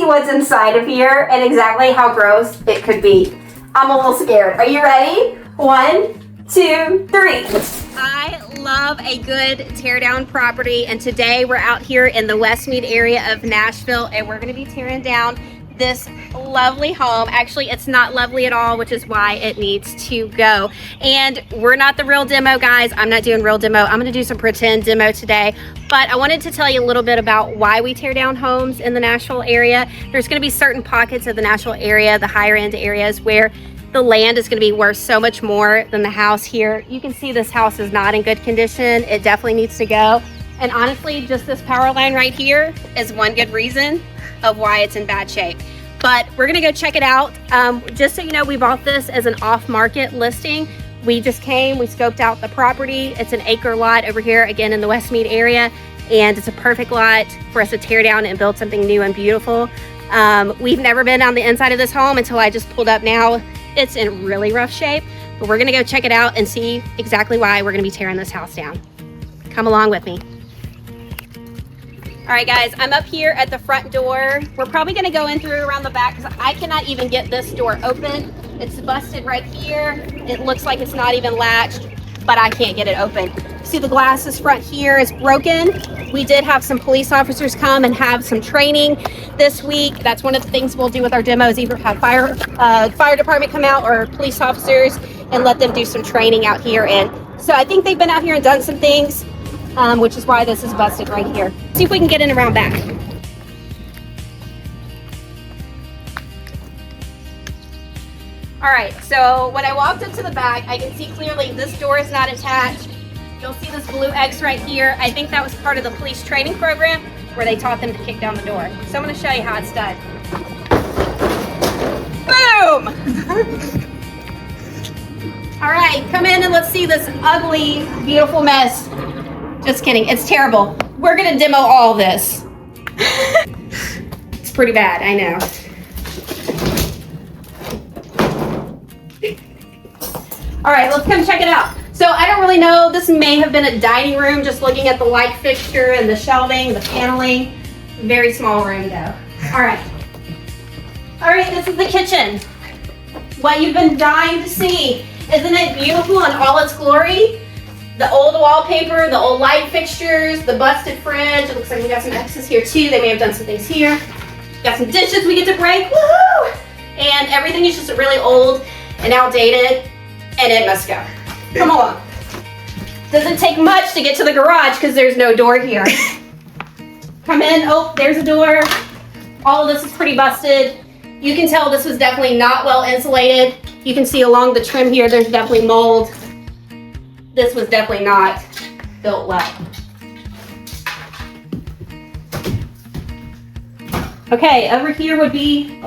what's inside of here and exactly how gross it could be. I'm a little scared. Are you ready? 1, 2, 3. I love a good teardown property, and today we're out here in the Westmead area of Nashville, and we're going to be tearing down this lovely home. Actually, it's not lovely at all, which is why it needs to go. And we're not the real demo, guys. I'm not doing real demo. I'm going to do some pretend demo today. But I wanted to tell you a little bit about why we tear down homes in the Nashville area. There's going to be certain pockets of the Nashville area, the higher end areas, where the land is going to be worth so much more than the house here. You can see this house is not in good condition. It definitely needs to go. And honestly, just this power line right here is one good reason of why it's in bad shape. But we're gonna go check it out. Just so you know, we bought this as an off-market listing. We just came, we scoped out the property. It's an acre lot over here, again in the Westmead area, and it's a perfect lot for us to tear down and build something new and beautiful. We've never been on the inside of this home until I just pulled up now. It's in really rough shape, but we're gonna go check it out and see exactly why we're gonna be tearing this house down. Come along with me. All right, guys, I'm up here at the front door. We're probably gonna go in through around the back because I cannot even get this door open. It's busted right here. It looks like it's not even latched, but I can't get it open. See, the glasses front here is broken. We did have some police officers come and have some training this week. That's one of the things we'll do with our demos, either have fire department come out or police officers and let them do some training out here. And so I think they've been out here and done some things, which is why this is busted right here. See if we can get in around back. All right, so when I walked up to the back, I can see clearly this door is not attached. You'll see this blue X right here. I think that was part of the police training program where they taught them to kick down the door. So I'm gonna show you how it's done. Boom! All right, come in and let's see this ugly, beautiful mess. Just kidding, it's terrible. We're gonna demo all this. It's pretty bad, I know. All right, let's come check it out. So I don't really know, this may have been a dining room, just looking at the light fixture and the shelving, the paneling. Very small room though. All right, this is the kitchen. What you've been dying to see. Isn't it beautiful in all its glory? The old wallpaper, the old light fixtures, the busted fridge. It looks like we got some X's here too. They may have done some things here. Got some dishes we get to break, woohoo! And everything is just really old and outdated, and it must go. Come along. Doesn't take much to get to the garage because there's no door here. Come in, oh, there's a door. All of this is pretty busted. You can tell this was definitely not well insulated. You can see along the trim here, there's definitely mold. This was definitely not built well. Okay, over here would be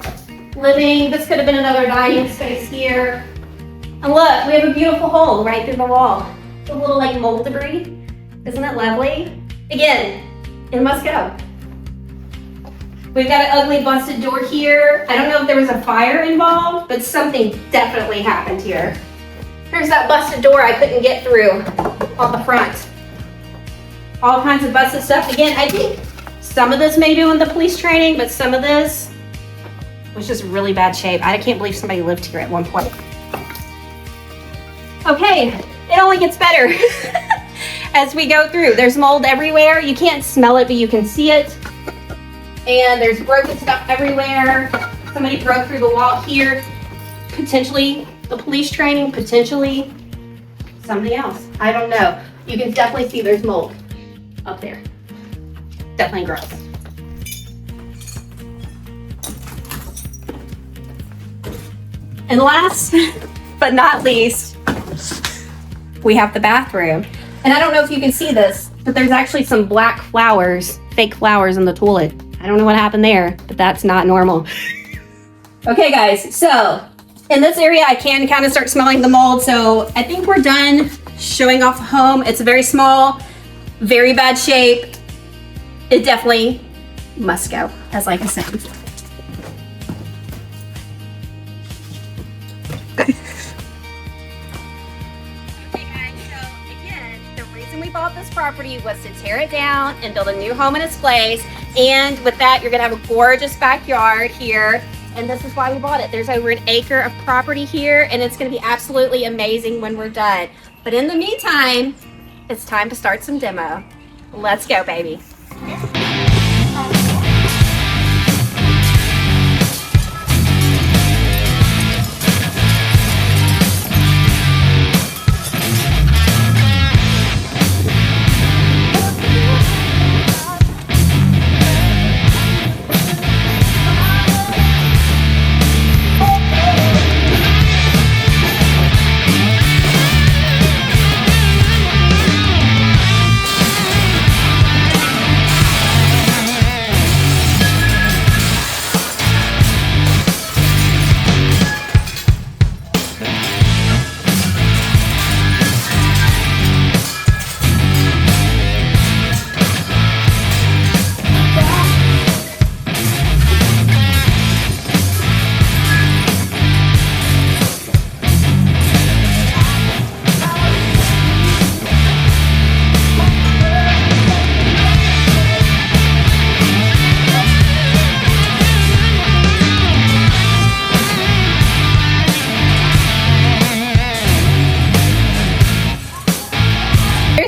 living. This could have been another dining space here. And look, we have a beautiful hole right through the wall. A little like mold debris. Isn't it lovely? Again, it must go. We've got an ugly busted door here. I don't know if there was a fire involved, but something definitely happened here. There's that busted door I couldn't get through on the front. All kinds of busted stuff. Again, I think some of this may do in the police training, but some of this was just really bad shape. I can't believe somebody lived here at one point. Okay, it only gets better as we go through. There's mold everywhere. You can't smell it, but you can see it. And there's broken stuff everywhere. Somebody broke through the wall here. Potentially the police training, potentially something else. I don't know. You can definitely see there's mold up there. Definitely gross. And last but not least, we have the bathroom. And I don't know if you can see this, but there's actually some black flowers, fake flowers in the toilet. I don't know what happened there, but that's not normal. Okay guys, so in this area I can kind of start smelling the mold, so I think we're done showing off the home. It's very small, very bad shape. It definitely must go, as like I said. We bought this property was to tear it down and build a new home in its place. And with that, you're gonna have a gorgeous backyard here. And this is why we bought it. There's over an acre of property here, and it's gonna be absolutely amazing when we're done. But in the meantime, it's time to start some demo. Let's go, baby.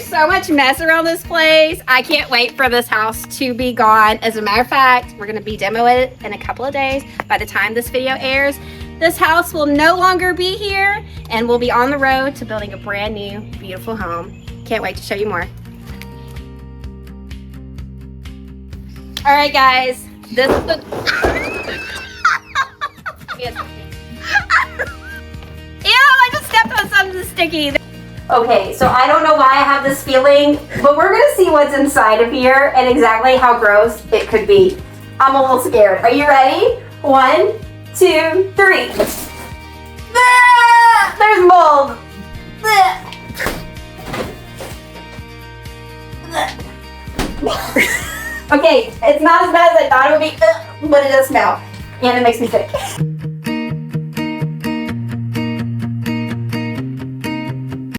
So much mess around this place. I can't wait for this house to be gone. As a matter of fact, we're gonna be demoing it in a couple of days. By the time this video airs, this house will no longer be here and we'll be on the road to building a brand new, beautiful home. Can't wait to show you more. All right, guys, this is the... Ew, I just stepped on something sticky. Okay, so I don't know why I have this feeling, but we're gonna see what's inside of here and exactly how gross it could be. I'm a little scared. Are you ready? 1, 2, 3. Ah, there's mold. Ah. Okay, it's not as bad as I thought it would be, but it does smell, and it makes me sick.